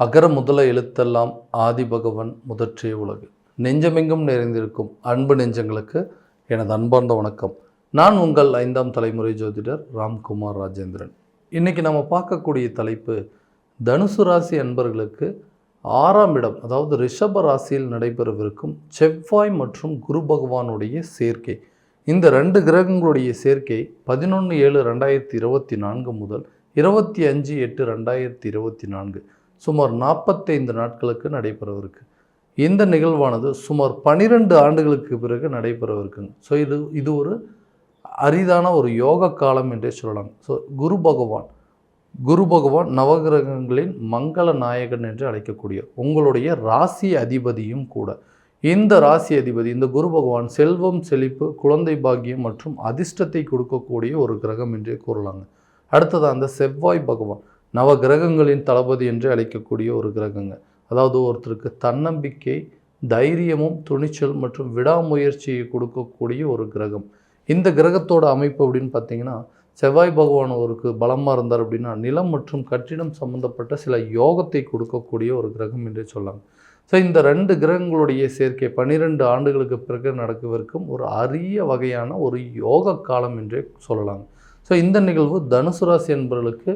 அகர முதல எழுத்தெல்லாம் ஆதிபகவன் முதற்றே உலகு. நெஞ்சமெங்கும் நிறைந்திருக்கும் அன்பு நெஞ்சங்களுக்கு எனது அன்பார்ந்த வணக்கம். நான் உங்கள் 5ஆம் தலைமுறை ஜோதிடர் ராம்குமார் ராஜேந்திரன். இன்றைக்கி நம்ம பார்க்கக்கூடிய தலைப்பு தனுசு ராசி அன்பர்களுக்கு 6ஆம் இடம், அதாவது ரிஷப ராசியில் நடைபெறவிருக்கும் செவ்வாய் மற்றும் குரு பகவானுடைய சேர்க்கை. இந்த 2 கிரகங்களுடைய சேர்க்கை 11/7/2024 முதல் 25/8/2024 சுமார் 45 நாட்களுக்கு நடைபெறவிருக்கு. இந்த நிகழ்வானது சுமார் 12 ஆண்டுகளுக்கு பிறகு நடைபெறவிருக்குங்க. ஸோ இது ஒரு அரிதான ஒரு யோக காலம் என்றே சொல்லலாம். ஸோ குரு பகவான் நவகிரகங்களின் மங்கள நாயகன் என்று அழைக்கக்கூடிய உங்களுடைய ராசி அதிபதியும் கூட. இந்த ராசி அதிபதி, இந்த குரு பகவான் செல்வம், செழிப்பு, குழந்தை பாக்கியம் மற்றும் அதிர்ஷ்டத்தை கொடுக்கக்கூடிய ஒரு கிரகம் என்றே கூறலாங்க. அடுத்தது அந்த செவ்வாய் பகவான் நவ கிரகங்களின் தளபதி என்று அழைக்கக்கூடிய ஒரு கிரகங்க. அதாவது ஒருத்தருக்கு தன்னம்பிக்கை, தைரியமும், துணிச்சல் மற்றும் விடாமுயற்சியை கொடுக்கக்கூடிய ஒரு கிரகம். இந்த கிரகத்தோட அமைப்பு அப்படின்னு பார்த்தீங்கன்னா, செவ்வாய் பகவான் ஒருக்கு பலமாக இருந்தார் அப்படின்னா நிலம் மற்றும் கட்டிடம் சம்பந்தப்பட்ட சில யோகத்தை கொடுக்கக்கூடிய ஒரு கிரகம் என்றே சொல்லலாம். ஸோ இந்த 2 கிரகங்களுடைய சேர்க்கை 12 ஆண்டுகளுக்கு பிறகு நடக்கவிருக்கும் ஒரு அரிய வகையான ஒரு யோக காலம் என்றே சொல்லலாம். ஸோ இந்த நிகழ்வு தனுசு ராசி என்பவர்களுக்கு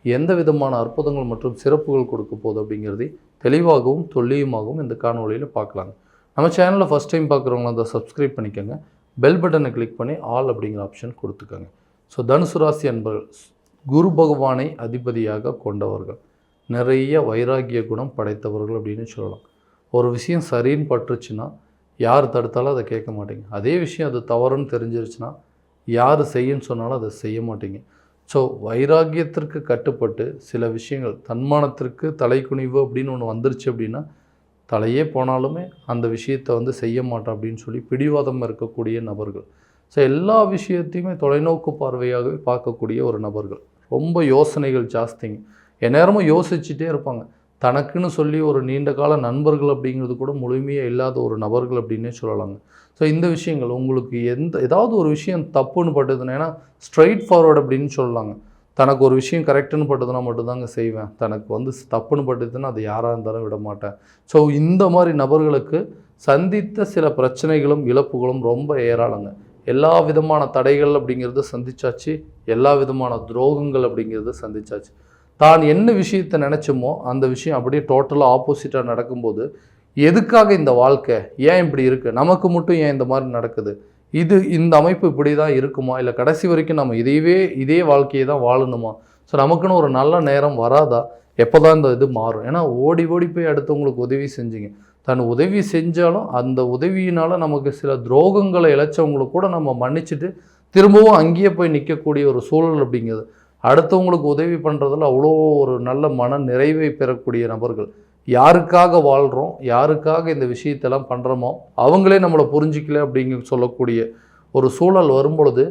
எந்த விதமான அற்புதங்கள் மற்றும் சிறப்புகள் கொடுக்க போகுது அப்படிங்கிறதை தெளிவாகவும் துல்லியமாகவும் இந்த காணொலியில் பார்க்கலாங்க. நம்ம சேனலில் ஃபஸ்ட் டைம் பார்க்குறவங்கள அதை சப்ஸ்கிரைப் பண்ணிக்கோங்க. பெல் பட்டனை கிளிக் பண்ணி ஆல் அப்படிங்கிற ஆப்ஷன் கொடுத்துக்கோங்க. ஸோ தனுசு ராசி என்பவர்கள் குரு பகவானை அதிபதியாக கொண்டவர்கள், நிறைய வைராகிய குணம் படைத்தவர்கள் அப்படின்னு சொல்லலாம். ஒரு விஷயம் சரின்னு பட்டுருச்சுன்னா யார் தடுத்தாலும் அதை கேட்க மாட்டீங்க. அதே விஷயம் அது தவறுன்னு தெரிஞ்சிருச்சுன்னா யார் செய்யன்னு சொன்னாலும் அதை செய்ய மாட்டீங்க. ஸோ வைராகியத்திற்கு கட்டுப்பட்டு சில விஷயங்கள், தன்மானத்திற்கு தலைக்குனிவு அப்படின்னு ஒன்று வந்துருச்சு அப்படின்னா தலையே போனாலுமே அந்த விஷயத்தை செய்ய மாட்டோம் அப்படின்னு சொல்லி பிடிவாதம் இருக்கக்கூடிய நபர்கள். ஸோ எல்லா விஷயத்தையுமே தொலைநோக்கு பார்வையாகவே பார்க்கக்கூடிய ஒரு நபர்கள். ரொம்ப யோசனைகள் ஜாஸ்திங்க. எந்நேரமும் யோசிச்சுட்டே இருப்பாங்க. தனக்குன்னு சொல்லி ஒரு நீண்ட கால நண்பர்கள் அப்படிங்கிறது கூட முழுமையாக இல்லாத ஒரு நபர்கள் அப்படின்னே சொல்லலாங்க. ஸோ இந்த விஷயங்கள் உங்களுக்கு ஏதாவது ஒரு விஷயம் தப்புன்னு பட்டதுன்னா, ஏன்னா ஸ்ட்ரைட் ஃபார்வர்டு அப்படின்னு சொல்லலாங்க. தனக்கு ஒரு விஷயம் கரெக்டுன்னு பட்டதுன்னா மட்டும்தாங்க செய்வேன், தனக்கு தப்புன்னு பட்டதுன்னா அது யாராக இருந்தாலும் விட மாட்டேன். ஸோ இந்த மாதிரி நபர்களுக்கு சந்தித்த சில பிரச்சனைகளும் இழப்புகளும் ரொம்ப ஏராளங்க. எல்லா விதமான தடைகள் அப்படிங்கிறது சந்திச்சாச்சு, எல்லா விதமான துரோகங்கள் அப்படிங்கிறது சந்திச்சாச்சு. தான் என்ன விஷயத்தை நினச்சோமோ அந்த விஷயம் அப்படியே டோட்டலாக ஆப்போசிட்டாக நடக்கும்போது எதுக்காக இந்த வாழ்க்கை, ஏன் இப்படி இருக்குது, நமக்கு மட்டும் ஏன் இந்த மாதிரி நடக்குது, இந்த அமைப்பு இப்படி தான் இருக்குமா, இல்லை கடைசி வரைக்கும் நம்ம இதே வாழ்க்கையை தான் வாழணுமா, ஸோ நமக்குன்னு ஒரு நல்ல நேரம் வராதா, எப்போ தான் இந்த இது மாறும். ஏன்னா ஓடி போய் அடுத்தவங்களுக்கு உதவி செஞ்சீங்க. தன் உதவி செஞ்சாலும் அந்த உதவியினால் நமக்கு சில துரோகங்களை இழைச்சவங்களுக்கு கூட நம்ம மன்னிச்சுட்டு திரும்பவும் அங்கேயே போய் நிற்கக்கூடிய ஒரு சூழல் அப்படிங்கிறது. அடுத்தவங்களுக்கு உதவி பண்ணுறதுல அவ்வளோ ஒரு நல்ல மன நிறைவை பெறக்கூடிய நபர்கள். யாருக்காக வாழ்கிறோம், யாருக்காக இந்த விஷயத்தெல்லாம் பண்ணுறோமோ அவங்களே நம்மளை புரிஞ்சிக்கல அப்படிங்க சொல்லக்கூடிய ஒரு சூழல் வரும்பொழுது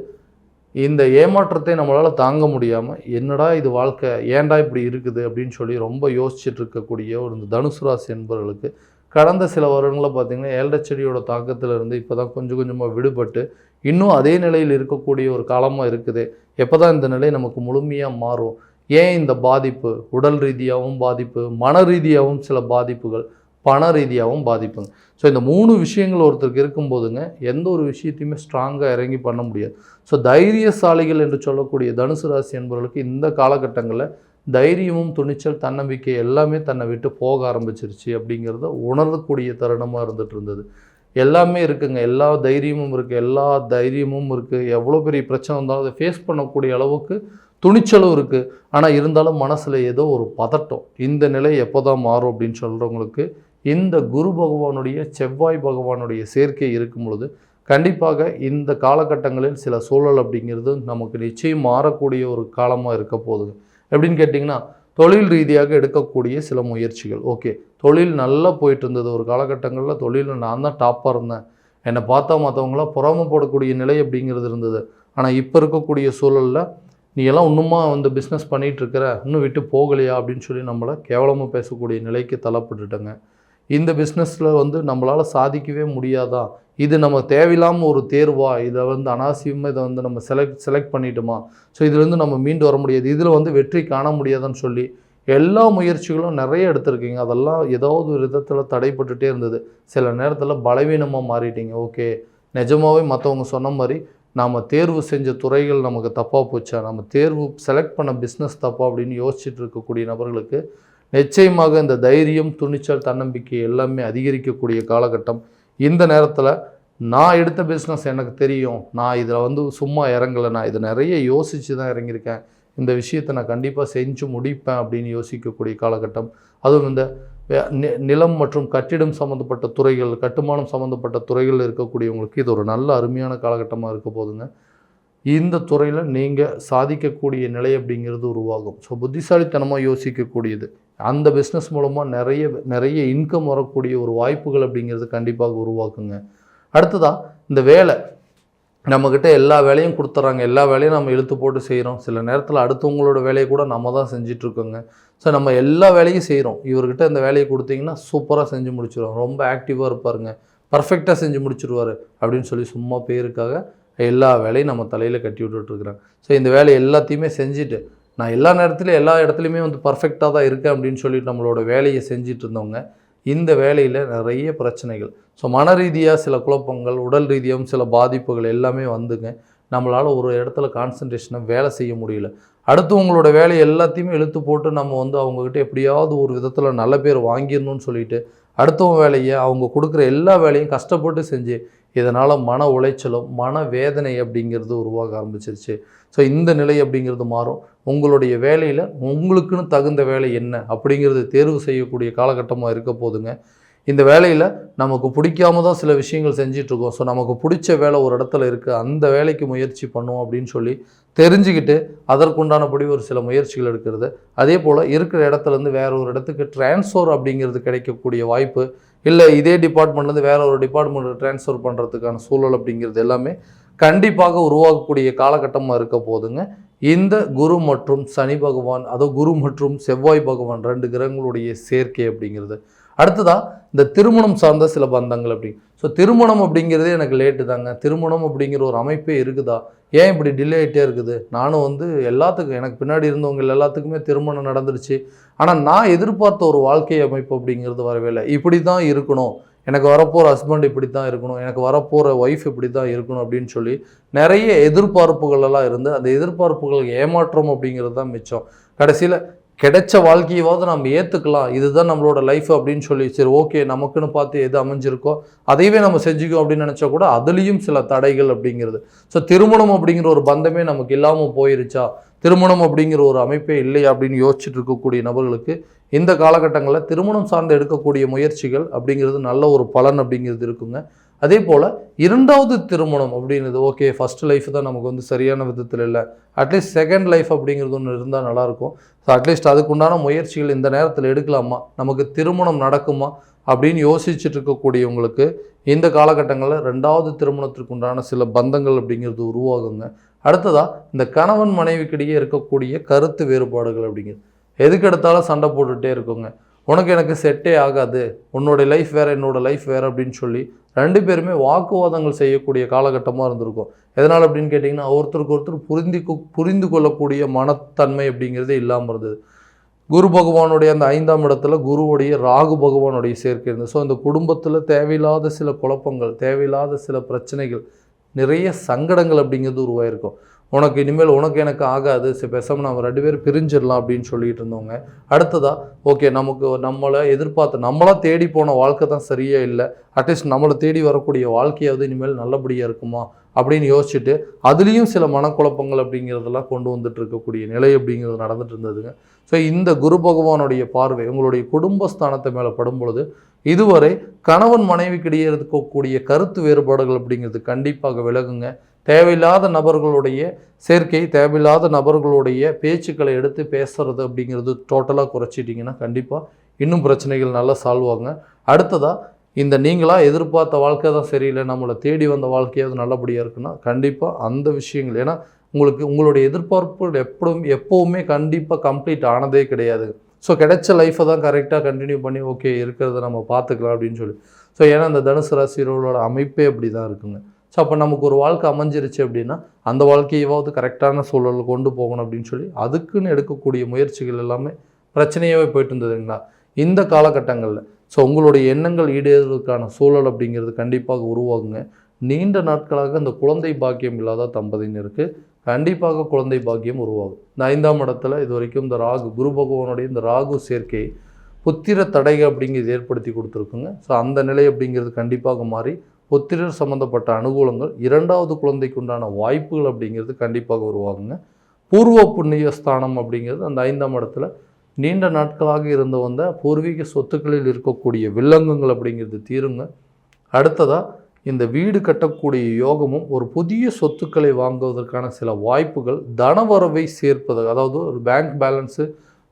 இந்த ஏமாற்றத்தை நம்மளால் தாங்க முடியாமல், என்னடா இது வாழ்க்கை, ஏன்டா இப்படி இருக்குது அப்படின்னு சொல்லி ரொம்ப யோசிச்சுட்டு இருக்கக்கூடிய ஒரு தனுசு ராசி என்பவர்களுக்கு கடந்த சில வருடங்களில் பார்த்திங்கன்னா 7 செடியோட தாக்கத்திலிருந்து இப்போ தான் கொஞ்சம் கொஞ்சமாக விடுபட்டு இன்னும் அதே நிலையில் இருக்கக்கூடிய ஒரு காலமாக இருக்குது. எப்போ தான் இந்த நிலை நமக்கு முழுமையாக மாறும், ஏன் இந்த பாதிப்பு, உடல் ரீதியாகவும் பாதிப்பு, மன ரீதியாகவும் சில பாதிப்புகள், பண ரீதியாகவும் பாதிப்புங்க. ஸோ இந்த 3 விஷயங்கள் ஒருத்தருக்கு இருக்கும்போதுங்க எந்த ஒரு விஷயத்தையுமே ஸ்ட்ராங்காக இறங்கி பண்ண முடியாது. ஸோ தைரியசாலிகள் என்று சொல்லக்கூடிய தனுசு ராசி என்பவர்களுக்கு இந்த காலகட்டங்களில் தைரியமும், துணிச்சல், தன்னம்பிக்கை எல்லாமே தன்னை விட்டு போக ஆரம்பிச்சிருச்சு அப்படிங்கிறத உணரக்கூடிய தருணமாக இருந்துகிட்டு இருந்தது. எல்லாமே இருக்குங்க, எல்லா தைரியமும் இருக்குது, எவ்வளோ பெரிய பிரச்சனை வந்தாலும் அதை ஃபேஸ் பண்ணக்கூடிய அளவுக்கு துணிச்சலும் இருக்குது. ஆனால் இருந்தாலும் மனசில் ஏதோ ஒரு பதட்டம். இந்த நிலை எப்போ தான் மாறும் அப்படின்னு சொல்கிறவங்களுக்கு இந்த குரு பகவானுடைய, செவ்வாய் பகவானுடைய சேர்க்கை இருக்கும் பொழுது கண்டிப்பாக இந்த காலகட்டங்களில் சில சூழல் அப்படிங்கிறது நமக்கு நிச்சயம் மாறக்கூடிய ஒரு காலமாக இருக்க போகுது. எப்படின்னு கேட்டிங்கன்னா, தொழில் ரீதியாக எடுக்கக்கூடிய சில முயற்சிகள். ஓகே, தொழில் நல்லா போயிட்டு இருந்தது ஒரு காலகட்டங்களில், தொழிலில் நான் தான் டாப்பாக இருந்தேன், என்னை பார்த்தா மற்றவங்களாம் பொறாமப்படக்கூடிய நிலை அப்படிங்கிறது இருந்தது. ஆனால் இப்போ இருக்கக்கூடிய சூழலில் நீ எல்லாம் இன்னுமா பிஸ்னஸ் பண்ணிகிட்ருக்கிற, இன்னும் விட்டு போகலையா அப்படின்னு சொல்லி நம்மளை கேவலமாக பேசக்கூடிய நிலைக்கு தள்ளப்பட்டுட்டேங்க. இந்த பிஸ்னஸில் நம்மளால் சாதிக்கவே முடியாதா, இது நம்ம தேவையில்லாமல் ஒரு தேர்வா, இதை அனாவசியமாக இதை நம்ம செலக்ட் பண்ணிட்டோமா, ஸோ இதுலேருந்து நம்ம மீண்டு வர முடியாது, இதில் வெற்றி காண முடியாதுன்னு சொல்லி எல்லா முயற்சிகளும் நிறைய எடுத்திருக்கீங்க, அதெல்லாம் ஏதாவது ஒரு விதத்தில் தடைப்பட்டுகிட்டே இருந்தது. சில நேரத்தில் பலவீனமாக மாறிட்டீங்க. ஓகே, நிஜமாகவே மற்றவங்க சொன்ன மாதிரி நாம் தேர்வு செஞ்ச துறைகள் நமக்கு தப்பாக போச்சா, நம்ம தேர்வு செலக்ட் பண்ண பிஸ்னஸ் தப்பா அப்படின்னு யோசிச்சுட்டு இருக்கக்கூடிய நபர்களுக்கு நிச்சயமாக இந்த தைரியம், துணிச்சல், தன்னம்பிக்கை எல்லாமே அதிகரிக்கக்கூடிய காலகட்டம். இந்த நேரத்தில் நான் எடுத்த பிஸ்னஸ் எனக்கு தெரியும், நான் இதில் சும்மா இறங்கலை, நான் இதை நிறைய யோசித்து தான் இறங்கியிருக்கேன், இந்த விஷயத்தை நான் கண்டிப்பாக செஞ்சு முடிப்பேன் அப்படின்னு யோசிக்கக்கூடிய காலகட்டம். அதுவும் இந்த நிலம் மற்றும் கட்டிடம் சம்மந்தப்பட்ட துறைகள், கட்டுமானம் சம்மந்தப்பட்ட துறைகள் இருக்கக்கூடியவங்களுக்கு இது ஒரு நல்ல அருமையான காலகட்டமாக இருக்க போதுங்க. இந்த துறையில் நீங்கள் சாதிக்கக்கூடிய நிலை அப்படிங்கிறது உருவாகும். ஸோ புத்திசாலித்தனமாக யோசிக்கக்கூடியது, அந்த பிஸ்னஸ் மூலமாக நிறைய இன்கம் வரக்கூடிய ஒரு வாய்ப்புகள் அப்படிங்கிறது கண்டிப்பாக உருவாக்குங்க. அடுத்ததாக இந்த வேலை, நம்மக்கிட்ட எல்லா வேலையும் கொடுத்துட்றாங்க, எல்லா வேலையும் நம்ம இழுத்து போட்டு செய்கிறோம். சில நேரத்தில் அடுத்தவங்களோட வேலையை கூட நம்ம தான் செஞ்சிட்ருக்கோங்க. ஸோ நம்ம எல்லா வேலையும் செய்கிறோம், இவர்கிட்ட இந்த வேலையை கொடுத்தீங்கன்னா சூப்பராக செஞ்சு முடிச்சிடுவோம், ரொம்ப ஆக்டிவாக இருப்பாருங்க, பர்ஃபெக்டாக செஞ்சு முடிச்சிடுவார் அப்படின்னு சொல்லி சும்மா பேருக்காக எல்லா வேலையும் நம்ம தலையில் கட்டி விட்டுட்டுருக்குறாங்க. ஸோ இந்த வேலை எல்லாத்தையுமே செஞ்சுட்டு நான் எல்லா நேரத்துலையும் எல்லா இடத்துலையுமே பர்ஃபெக்டாக தான் இருக்கேன் அப்படின்னு சொல்லிட்டு நம்மளோட வேலையை செஞ்சுட்டு இருந்தவங்க இந்த வேலையில் நிறைய பிரச்சனைகள், ஸோ மன ரீதியாக சில குழப்பங்கள், உடல் ரீதியாகவும் சில பாதிப்புகள் எல்லாமே வந்துங்க. நம்மளால் ஒரு இடத்துல கான்சன்ட்ரேஷனை வேலை செய்ய முடியல. அடுத்தவங்களோட வேலை எல்லாத்தையுமே இழுத்து போட்டு நம்ம அவங்கக்கிட்ட எப்படியாவது ஒரு விதத்தில் நல்ல பேர் வாங்கிடணும்னு சொல்லிட்டு அடுத்தவங்க வேலையை, அவங்க கொடுக்குற எல்லா வேலையும் கஷ்டப்பட்டு செஞ்சு இதனால் மன உளைச்சலும் மன வேதனை அப்படிங்கிறது உருவாக ஆரம்பிச்சிருச்சு. ஸோ இந்த நிலை அப்படிங்கிறது மாறும். உங்களுடைய வேலையில் உங்களுக்குன்னு தகுந்த வேலை என்ன அப்படிங்கிறது தேர்வு செய்யக்கூடிய காலகட்டமாக இருக்க போதுங்க. இந்த வேலையில் நமக்கு பிடிக்காம தான் சில விஷயங்கள் செஞ்சிட்ருக்கோம். ஸோ நமக்கு பிடிச்ச வேலை ஒரு இடத்துல இருக்குது, அந்த வேலைக்கு முயற்சி பண்ணுவோம் அப்படின்னு சொல்லி தெரிஞ்சுக்கிட்டு அதற்குண்டானபடி ஒரு சில முயற்சிகள் எடுக்கிறது. அதே போல் இருக்கிற இடத்துலேருந்து வேற ஒரு இடத்துக்கு டிரான்ஸ்ஃபர் அப்படிங்கிறது கிடைக்கக்கூடிய வாய்ப்பு, இல்லை இதே டிபார்ட்மெண்ட்லேருந்து வேற ஒரு டிபார்ட்மெண்ட்டுக்கு டிரான்ஸ்ஃபர் பண்ணுறதுக்கான சூழல் அப்படிங்கிறது எல்லாமே கண்டிப்பாக உருவாகக்கூடிய காலகட்டமாக இருக்க போதுங்க. இந்த குரு மற்றும் சனி பகவான், அதோ குரு மற்றும் செவ்வாய் பகவான் 2 கிரகங்களுடைய சேர்க்கை அப்படிங்கிறது. அடுத்ததாக இந்த திருமணம் சார்ந்த சில பந்தங்கள் அப்படி. ஸோ திருமணம் அப்படிங்கிறதே எனக்கு லேட்டு தாங்க, திருமணம் அப்படிங்கிற ஒரு அமைப்பே இருக்குதா, ஏன் இப்படி டிலே ஆகிட்டே இருக்குது, நானும் எல்லாத்துக்கும் எனக்கு பின்னாடி இருந்தவங்க எல்லாத்துக்குமே திருமணம் நடந்துருச்சு, ஆனால் நான் எதிர்பார்த்த ஒரு வாழ்க்கை அமைப்பு அப்படிங்கிறது வரவே இல்லை. இப்படி தான் இருக்கணும், எனக்கு வரப்போகிற ஹஸ்பண்ட் இப்படி தான் இருக்கணும், எனக்கு வரப்போகிற ஒய்ஃப் இப்படி தான் இருக்கணும் அப்படின்னு சொல்லி நிறைய எதிர்பார்ப்புகள் எல்லாம் இருந்து அந்த எதிர்பார்ப்புகள் ஏமாற்றம் அப்படிங்கிறது தான் மிச்சம். கடைசியில் கிடைச்ச வாழ்க்கையாவது நம்ம ஏற்றுக்கலாம், இதுதான் நம்மளோட லைஃப் அப்படின்னு சொல்லி சரி ஓகே நமக்குன்னு பார்த்து எது அமைஞ்சிருக்கோ அதையவே நம்ம செஞ்சுக்கோ அப்படின்னு நினச்சா கூட அதுலேயும் சில தடைகள் அப்படிங்கிறது. ஸோ திருமணம் அப்படிங்கிற ஒரு பந்தமே நமக்கு இல்லாமல் போயிருச்சா, திருமணம் அப்படிங்கிற ஒரு அமைப்பே இல்லையா அப்படின்னு யோசிச்சுட்டு இருக்கக்கூடிய நபர்களுக்கு இந்த காலகட்டங்களில் திருமணம் சார்ந்து எடுக்கக்கூடிய முயற்சிகள் அப்படிங்கிறது நல்ல ஒரு பலன் அப்படிங்கிறது இருக்குங்க. அதே போல் 2வது திருமணம் அப்படிங்கிறது ஓகே, ஃபஸ்ட் லைஃப் தான் நமக்கு சரியான விதத்தில் இல்லை, அட்லீஸ்ட் செகண்ட் லைஃப் அப்படிங்கிறது ஒன்று இருந்தால் நல்லாயிருக்கும். ஸோ அட்லீஸ்ட் அதுக்குண்டான முயற்சிகள் இந்த நேரத்தில் எடுக்கலாமா, நமக்கு திருமணம் நடக்குமா அப்படின்னு யோசிச்சுட்டு இருக்கக்கூடியவங்களுக்கு இந்த காலகட்டங்களில் 2வது திருமணத்திற்கு உண்டான சில பந்தங்கள் அப்படிங்கிறது உருவாகுங்க. அடுத்ததாக இந்த கணவன் மனைவிக்கிடையே இருக்கக்கூடிய கருத்து வேறுபாடுகள் அப்படிங்கிறது எதுக்கு எடுத்தாலும் சண்டை போட்டுகிட்டே இருக்குங்க. உனக்கு எனக்கு செட்டே ஆகாது, உன்னோட லைஃப் வேறு என்னோடய லைஃப் வேறு அப்படின்னு சொல்லி 2 பேருமே வாக்குவாதங்கள் செய்யக்கூடிய காலகட்டமாக இருந்திருக்கும். எதனால் அப்படின்னு கேட்டிங்கன்னா ஒருத்தருக்கு ஒருத்தர் புரிந்து கொள்ளக்கூடிய மனத்தன்மை அப்படிங்கிறதே இல்லாமல் இருந்தது. குரு பகவானுடைய அந்த 5ஆம் இடத்துல குருவுடைய ராகு பகவானுடைய சேர்க்கை இருந்தது. ஸோ அந்த குடும்பத்தில் தேவையில்லாத சில குழப்பங்கள், தேவையில்லாத சில பிரச்சனைகள், நிறைய சங்கடங்கள் அப்படிங்கிறது உருவாயிருக்கும். உனக்கு இனிமேல் உனக்கு எனக்கு ஆகாது, சரி பேசாமல் நம்ம 2 பேரும் பிரிஞ்சிடலாம் அப்படின்னு சொல்லிட்டு இருந்தவங்க அடுத்ததாக ஓகே நமக்கு நம்மளை எதிர்பார்த்து நம்மளாக தேடி போன வாழ்க்கை தான் சரியாக இல்லை, அட்லீஸ்ட் நம்மளை தேடி வரக்கூடிய வாழ்க்கையாவது இனிமேல் நல்லபடியாக இருக்குமா அப்படின்னு யோசிச்சுட்டு அதுலேயும் சில மனக்குழப்பங்கள் அப்படிங்கிறதெல்லாம் கொண்டு வந்துட்டு இருக்கக்கூடிய நிலை அப்படிங்கிறது நடந்துட்டு இருந்ததுங்க. ஸோ இந்த குரு பகவானுடைய பார்வை உங்களுடைய குடும்பஸ்தானத்தை மேலே படும் பொழுது இதுவரை கணவன் மனைவிக்கிடையே இருக்கக்கூடிய கருத்து வேறுபாடுகள் அப்படிங்கிறது கண்டிப்பாக விலகுங்க. தேவையில்லாத நபர்களுடைய சேர்க்கை, தேவையில்லாத நபர்களுடைய பேச்சுக்களை எடுத்து பேசுறது அப்படிங்கிறது டோட்டலாக குறைச்சிட்டிங்கன்னா கண்டிப்பாக இன்னும் பிரச்சனைகள் நல்லா சால்வ் ஆகுங்க. அடுத்ததாக இந்த நீங்களாக எதிர்பார்த்த வாழ்க்கை தான் சரியில்லை, நம்மளை தேடி வந்த வாழ்க்கையாவது நல்லபடியாக இருக்குன்னா கண்டிப்பாக அந்த விஷயங்கள், ஏன்னா உங்களுடைய எதிர்பார்ப்புகள் எப்போவுமே கண்டிப்பாக கம்ப்ளீட் ஆனதே கிடையாது. ஸோ கிடைச்ச லைஃப்பை தான் கரெக்டாக கண்டினியூ பண்ணி ஓகே இருக்கிறத நம்ம பார்த்துக்கலாம் அப்படின்னு சொல்லி. ஸோ ஏன்னா அந்த தனுசு ராசியோட அமைப்பே அப்படி தான் இருக்குங்க. ஸோ அப்போ நமக்கு ஒரு வாழ்க்கை அமைஞ்சிருச்சு அப்படின்னா அந்த வாழ்க்கையாவது கரெக்டான சூழலில் கொண்டு போகணும் அப்படின்னு சொல்லி அதுக்குன்னு எடுக்கக்கூடிய முயற்சிகள் எல்லாமே பிரச்சனையாகவே போயிட்டு இருந்ததுங்களா? இந்த காலகட்டங்களில் ஸோ உங்களுடைய எண்ணங்கள் ஈடேறுவதற்கான சூழல் அப்படிங்கிறது கண்டிப்பாக உருவாகுங்க. நீண்ட நாட்களாக இந்த குழந்தை பாக்கியம் இல்லாத தம்பதியினருக்கு கண்டிப்பாக குழந்தை பாக்கியம் உருவாகும். இந்த 5ஆம் இடத்துல இது வரைக்கும் இந்த ராகு, குரு பகவானுடைய இந்த ராகு சேர்க்கை புத்திர தடைகள் அப்படிங்கிறது ஏற்படுத்தி கொடுத்துருக்குங்க. ஸோ அந்த நிலை அப்படிங்கிறது கண்டிப்பாக மாறி புத்திரர் சம்மந்தப்பட்ட அனுகூலங்கள், 2வது குழந்தைக்கு உண்டான வாய்ப்புகள் அப்படிங்கிறது கண்டிப்பாக உருவாகுங்க. பூர்வ புண்ணிய ஸ்தானம் அப்படிங்கிறது அந்த 5ஆம் இடத்துல நீண்ட நாட்களாக இருந்து வந்த பூர்வீக சொத்துக்களில் இருக்கக்கூடிய வில்லங்கங்கள் அப்படிங்கிறது தீருங்க. அடுத்ததாக இந்த வீடு கட்டக்கூடிய யோகமும், ஒரு புதிய சொத்துக்களை வாங்குவதற்கான சில வாய்ப்புகள், தனவரவை சேர்ப்பது, அதாவது ஒரு பேங்க் பேலன்ஸு,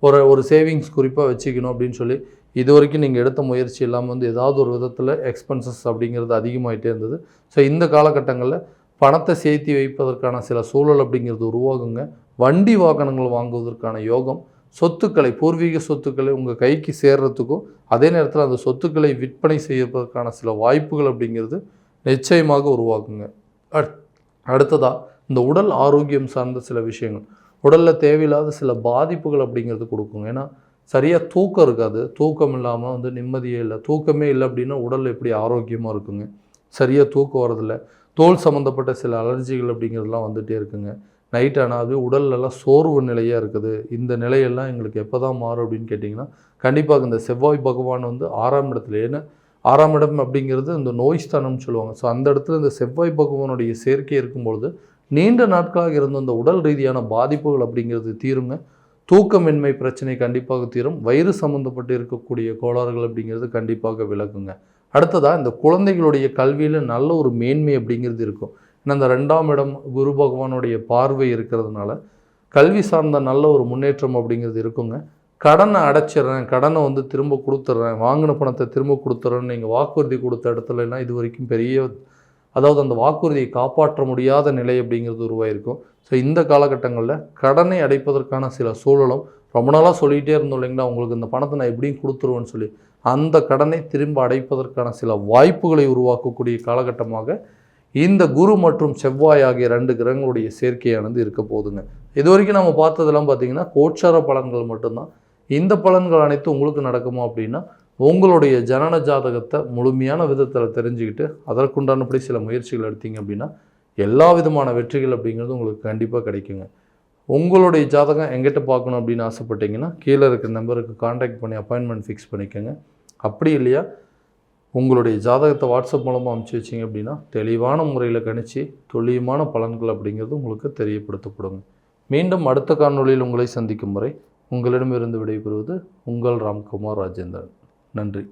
ஒரு சேவிங்ஸ் குறிப்பாக வச்சுக்கணும் அப்படின்னு சொல்லி இது வரைக்கும் நீங்கள் எடுத்த முயற்சி இல்லாமல் வந்து ஏதாவது ஒரு விதத்தில் எக்ஸ்பென்சஸ் அப்படிங்கிறது அதிகமாகிட்டே இருந்தது. ஸோ இந்த காலகட்டங்களில் பணத்தை சேர்த்து வைப்பதற்கான சில சூழல் அப்படிங்கிறது உருவாகுங்க. வண்டி வாகனங்கள் வாங்குவதற்கான யோகம், சொத்துக்களை, பூர்வீக சொத்துக்களை உங்கள் கைக்கு சேர்றதுக்கும், அதே நேரத்தில் அந்த சொத்துக்களை விற்பனை செய்வதற்கான சில வாய்ப்புகள் அப்படிங்கிறது நிச்சயமாக உருவாகுங்க. அடுத்ததாக இந்த உடல் ஆரோக்கியம் சார்ந்த சில விஷயங்கள், உடலில் தேவையில்லாத சில பாதிப்புகள் அப்படிங்கிறது கொடுக்குங்க. ஏன்னா சரியாக தூக்கம் இருக்காது. தூக்கம் இல்லாமல் வந்து நிம்மதியே இல்லை. தூக்கமே இல்லை அப்படின்னா உடல் எப்படி ஆரோக்கியமாக இருக்குங்க? சரியாக தூக்கம் வரதில்லை. தோல் சம்மந்தப்பட்ட சில அலர்ஜிகள் அப்படிங்கிறதுலாம் வந்துகிட்டே இருக்குங்க. நைட் ஆனால் உடல்லலாம் சோர்வு நிலையாக இருக்குது. இந்த நிலையெல்லாம் எங்களுக்கு எப்போ தான் மாறும் அப்படின்னு கேட்டிங்கன்னா, கண்டிப்பாக இந்த செவ்வாய் பகவான் வந்து 6ஆம் இடத்துல, ஏன்னா 6ஆம் இடம் அப்படிங்கிறது இந்த நோய் ஸ்தானம்னு சொல்லுவாங்க. ஸோ அந்த இடத்துல இந்த செவ்வாய் பகவானுடைய சேர்க்கை இருக்கும்பொழுது நீண்ட நாட்களாக இருந்த அந்த உடல் ரீதியான பாதிப்புகள் அப்படிங்கிறது தீருங்க. தூக்கமின்மை பிரச்சனை கண்டிப்பாக தீரும். வயிறு சம்மந்தப்பட்டு இருக்கக்கூடிய கோளாறுகள் அப்படிங்கிறது கண்டிப்பாக விலகுங்க. அடுத்ததாக இந்த குழந்தைகளுடைய கல்வியில் நல்ல ஒரு மேன்மை அப்படிங்கிறது இருக்கும். ஏன்னா இந்த 2ஆம் இடம் குரு பகவானுடைய பார்வை இருக்கிறதுனால கல்வி சார்ந்த நல்ல ஒரு முன்னேற்றம் அப்படிங்கிறது இருக்குங்க. கடனை அடைச்சிட்றேன், கடனை வந்து திரும்ப கொடுத்துட்றேன், வாங்கின பணத்தை திரும்ப கொடுத்துட்றேன்னு நீங்கள் வாக்குறுதி கொடுத்த இடத்துலலாம் இது வரைக்கும் அதாவது அந்த வாக்குறுதியை காப்பாற்ற முடியாத நிலை அப்படிங்கிறது உருவாயிருக்கும். ஸோ இந்த காலகட்டங்களில் கடனை அடைப்பதற்கான சில சூழலும், ரொம்ப நாளாக சொல்லிகிட்டே இருந்தோம் இல்லைங்களா, உங்களுக்கு இந்த பணத்தை நான் எப்படியும் கொடுத்துருவேன்னு சொல்லி, அந்த கடனை திரும்ப அடைப்பதற்கான சில வாய்ப்புகளை உருவாக்கக்கூடிய காலகட்டமாக இந்த குரு மற்றும் செவ்வாய் ஆகிய 2 கிரகங்களுடைய சேர்க்கையானது இருக்க போகுதுங்க. இது வரைக்கும் நம்ம பார்த்ததெல்லாம் பார்த்திங்கன்னா கோட்சார பலன்கள் மட்டும்தான். இந்த பலன்கள் அனைத்தும் உங்களுக்கு நடக்குமா அப்படின்னா, உங்களுடைய ஜனன ஜாதகத்தை முழுமையான விதத்தில் தெரிஞ்சுக்கிட்டு அதற்குண்டானபடி சில முயற்சிகள் எடுத்தீங்க அப்படின்னா எல்லா விதமான வெற்றிகள் அப்படிங்கிறது உங்களுக்கு கண்டிப்பாக கிடைக்குங்க. உங்களுடைய ஜாதகம் எங்கிட்ட பார்க்கணும் அப்படின்னு ஆசைப்பட்டீங்கன்னா கீழே இருக்கிற நம்பருக்கு கான்டாக்ட் பண்ணி அப்பாயின்மெண்ட் ஃபிக்ஸ் பண்ணிக்கோங்க. அப்படி இல்லையா உங்களுடைய ஜாதகத்தை வாட்ஸ்அப் மூலமாக அனுப்பிச்சி வச்சிங்க அப்படின்னா தெளிவான முறையில் கணிச்சு துல்லியமான பலன்கள் அப்படிங்கிறது உங்களுக்கு தெரியப்படுத்தப்படுங்க. மீண்டும் அடுத்த காணொளியில் உங்களை சந்திக்கும் வரை உங்களிடமிருந்து விடைபெறுவது உங்கள் ராம்குமார் ராஜேந்திரன். நன்றி.